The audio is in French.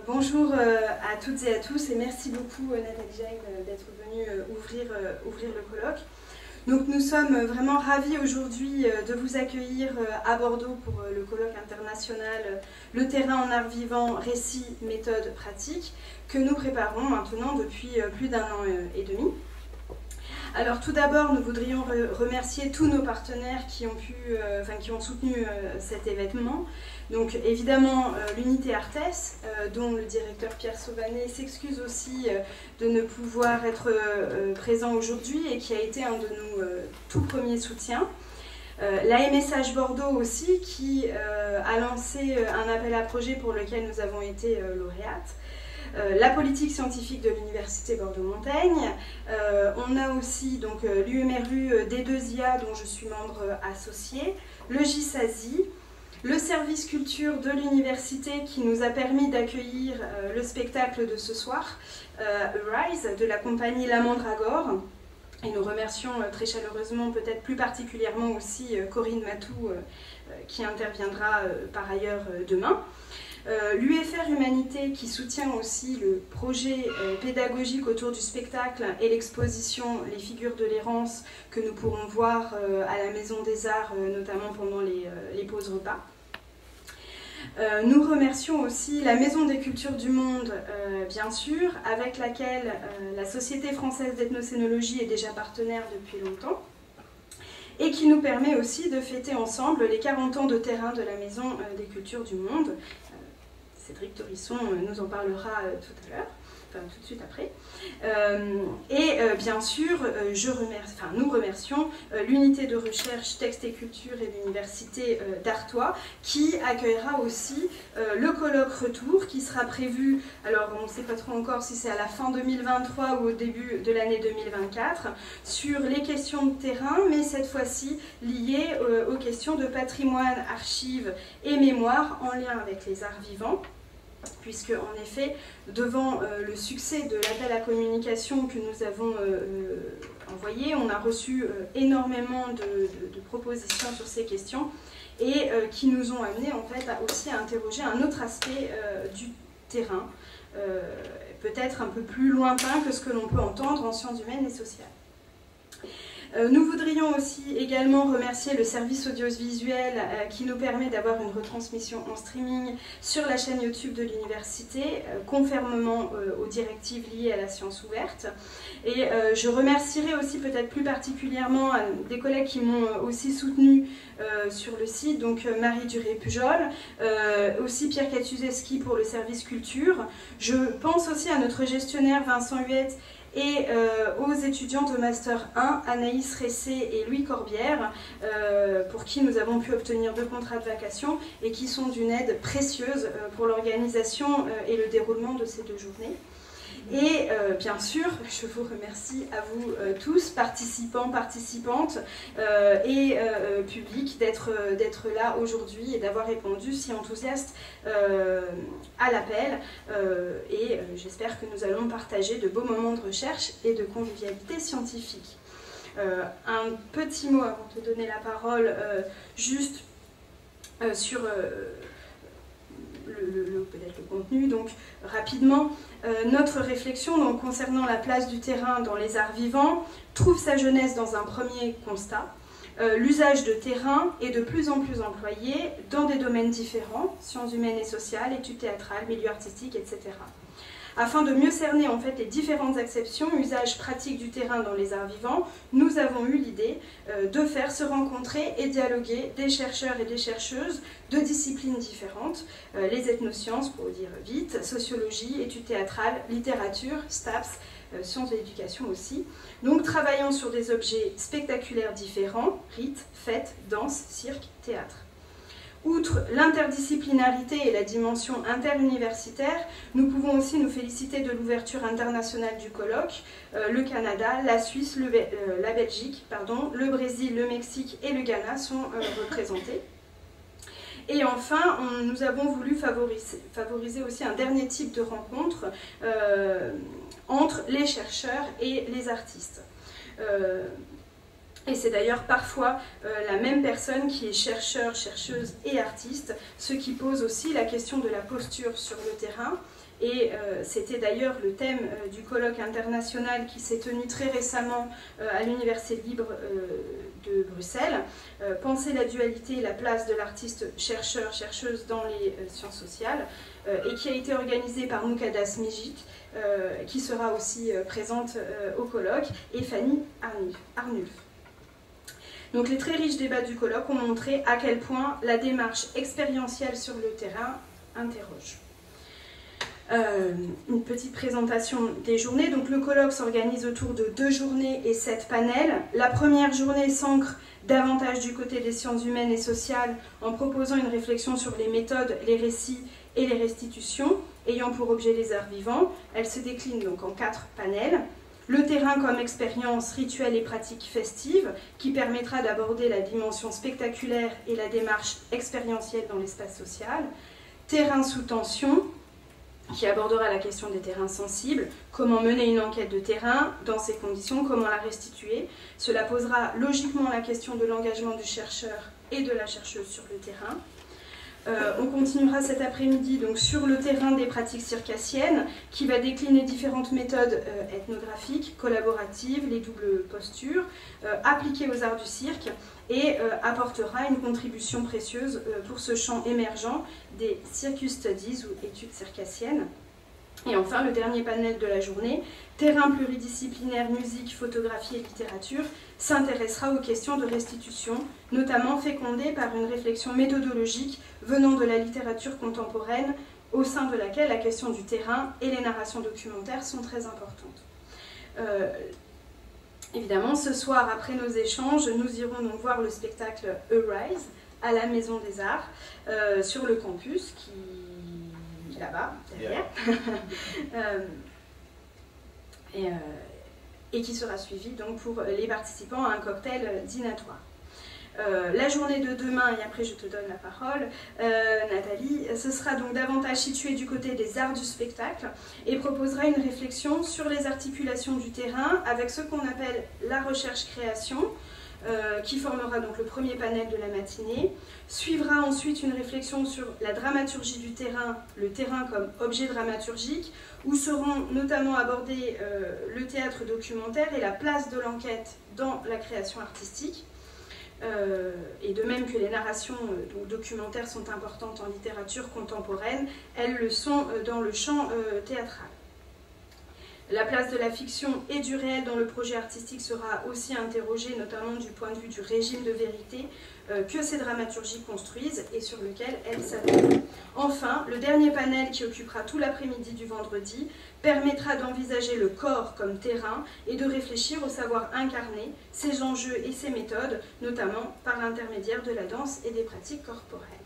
Bonjour à toutes et à tous et merci beaucoup Nathalie Jane d'être venue ouvrir le colloque. Donc nous sommes vraiment ravis aujourd'hui de vous accueillir à Bordeaux pour le colloque international Le terrain en art vivant, récit, méthode, pratique, que nous préparons maintenant depuis plus d'1 an et demi. Alors tout d'abord, nous voudrions remercier tous nos partenaires qui ont soutenu cet événement. Donc évidemment l'unité Artes, dont le directeur Pierre Sauvanet s'excuse aussi de ne pouvoir être présent aujourd'hui et qui a été un de nos tout premiers soutiens. La MSH Bordeaux aussi, qui a lancé un appel à projet pour lequel nous avons été lauréates. La politique scientifique de l'Université Bordeaux-Montaigne. On a aussi l'UMRU D2IA, dont je suis membre associé, le GISASI, le service culture de l'université qui nous a permis d'accueillir le spectacle de ce soir, Rise, de la compagnie La Mandragore. Et nous remercions très chaleureusement, peut-être plus particulièrement aussi, Corinne Matou, qui interviendra par ailleurs demain. L'UFR Humanité qui soutient aussi le projet pédagogique autour du spectacle et l'exposition Les figures de l'errance que nous pourrons voir à la Maison des Arts, notamment pendant les pauses repas. Nous remercions aussi la Maison des Cultures du Monde, bien sûr, avec laquelle la Société française d'ethnocénologie est déjà partenaire depuis longtemps, et qui nous permet aussi de fêter ensemble les 40 ans de terrain de la Maison des Cultures du Monde. Cédric Torisson nous en parlera tout à l'heure, enfin tout de suite après. Bien sûr, nous remercions l'unité de recherche Texte et Culture et l'Université d'Artois qui accueillera aussi le colloque Retour qui sera prévu, alors on ne sait pas trop encore si c'est à la fin 2023 ou au début de l'année 2024, sur les questions de terrain, mais cette fois-ci liées aux questions de patrimoine, archives et mémoire en lien avec les arts vivants. Puisque, en effet, devant le succès de l'appel à communication que nous avons envoyé, on a reçu énormément de propositions sur ces questions et qui nous ont amené en fait aussi à interroger un autre aspect du terrain, peut-être un peu plus lointain que ce que l'on peut entendre en sciences humaines et sociales. Nous voudrions aussi également remercier le service audiovisuel qui nous permet d'avoir une retransmission en streaming sur la chaîne YouTube de l'université, conformément aux directives liées à la science ouverte. Et je remercierai aussi peut-être plus particulièrement des collègues qui m'ont aussi soutenu sur le site, donc Marie Duré-Pujol, aussi Pierre Katuszewski pour le service culture. Je pense aussi à notre gestionnaire Vincent Huette et aux étudiants de Master 1, Anaïs Ressé et Louis Corbière, pour qui nous avons pu obtenir 2 contrats de vacation et qui sont d'une aide précieuse pour l'organisation et le déroulement de ces 2 journées. Et bien sûr, je vous remercie à vous tous, participants, participantes et publics, d'être là aujourd'hui et d'avoir répondu si enthousiaste à l'appel. J'espère que nous allons partager de beaux moments de recherche et de convivialité scientifique. Un petit mot avant de donner la parole, juste sur peut-être le contenu, donc rapidement. Notre réflexion concernant la place du terrain dans les arts vivants trouve sa genèse dans un premier constat. L'usage de terrain est de plus en plus employé dans des domaines différents, sciences humaines et sociales, études théâtrales, milieux artistiques, etc. Afin de mieux cerner en fait les différentes acceptions, usages pratiques du terrain dans les arts vivants, nous avons eu l'idée de faire se rencontrer et dialoguer des chercheurs et des chercheuses de disciplines différentes, les ethnosciences pour dire vite, sociologie, études théâtrales, littérature, STAPS, sciences de l'éducation aussi, donc travaillant sur des objets spectaculaires différents, rites, fêtes, danse, cirque, théâtre. Outre l'interdisciplinarité et la dimension interuniversitaire, nous pouvons aussi nous féliciter de l'ouverture internationale du colloque. Le Canada, la Suisse, la Belgique, le Brésil, le Mexique et le Ghana sont représentés. Et enfin, nous avons voulu favoriser aussi un dernier type de rencontre entre les chercheurs et les artistes. Et c'est d'ailleurs parfois la même personne qui est chercheur, chercheuse et artiste, ce qui pose aussi la question de la posture sur le terrain et c'était d'ailleurs le thème du colloque international qui s'est tenu très récemment à l'Université libre de Bruxelles, penser la dualité et la place de l'artiste chercheur-chercheuse dans les sciences sociales, et qui a été organisé par Mukadas Mijit, qui sera aussi présente au colloque, et Fanny Arnulf. Donc les très riches débats du colloque ont montré à quel point la démarche expérientielle sur le terrain interroge. Une petite présentation des journées. Donc le colloque s'organise autour de 2 journées et 7 panels. La première journée s'ancre davantage du côté des sciences humaines et sociales en proposant une réflexion sur les méthodes, les récits et les restitutions ayant pour objet les arts vivants. Elle se décline donc en 4 panels. Le terrain comme expérience rituelle et pratique festive qui permettra d'aborder la dimension spectaculaire et la démarche expérientielle dans l'espace social. Terrain sous tension qui abordera la question des terrains sensibles, comment mener une enquête de terrain dans ces conditions, comment la restituer. Cela posera logiquement la question de l'engagement du chercheur et de la chercheuse sur le terrain. On continuera cet après-midi donc sur le terrain des pratiques circassiennes qui va décliner différentes méthodes ethnographiques, collaboratives, les doubles postures, appliquées aux arts du cirque et apportera une contribution précieuse pour ce champ émergent des circus studies ou études circassiennes. Et enfin, le dernier panel de la journée, terrain pluridisciplinaire, musique, photographie et littérature, s'intéressera aux questions de restitution, notamment fécondées par une réflexion méthodologique venant de la littérature contemporaine, au sein de laquelle la question du terrain et les narrations documentaires sont très importantes. Évidemment, ce soir, après nos échanges, nous irons donc voir le spectacle Arise à la Maison des Arts, sur le campus, qui là-bas, derrière, et qui sera suivi donc pour les participants à un cocktail dînatoire. La journée de demain, et après je te donne la parole, Nathalie, ce sera donc davantage situé du côté des arts du spectacle et proposera une réflexion sur les articulations du terrain avec ce qu'on appelle la recherche-création, qui formera donc le premier panel de la matinée. Suivra ensuite une réflexion sur la dramaturgie du terrain, le terrain comme objet dramaturgique, où seront notamment abordés le théâtre documentaire et la place de l'enquête dans la création artistique. Et de même que les narrations donc documentaires sont importantes en littérature contemporaine, elles le sont dans le champ théâtral. La place de la fiction et du réel dans le projet artistique sera aussi interrogée, notamment du point de vue du régime de vérité que ces dramaturgies construisent et sur lequel elles s'appuient. Enfin, le dernier panel qui occupera tout l'après-midi du vendredi permettra d'envisager le corps comme terrain et de réfléchir au savoir incarné, ses enjeux et ses méthodes, notamment par l'intermédiaire de la danse et des pratiques corporelles.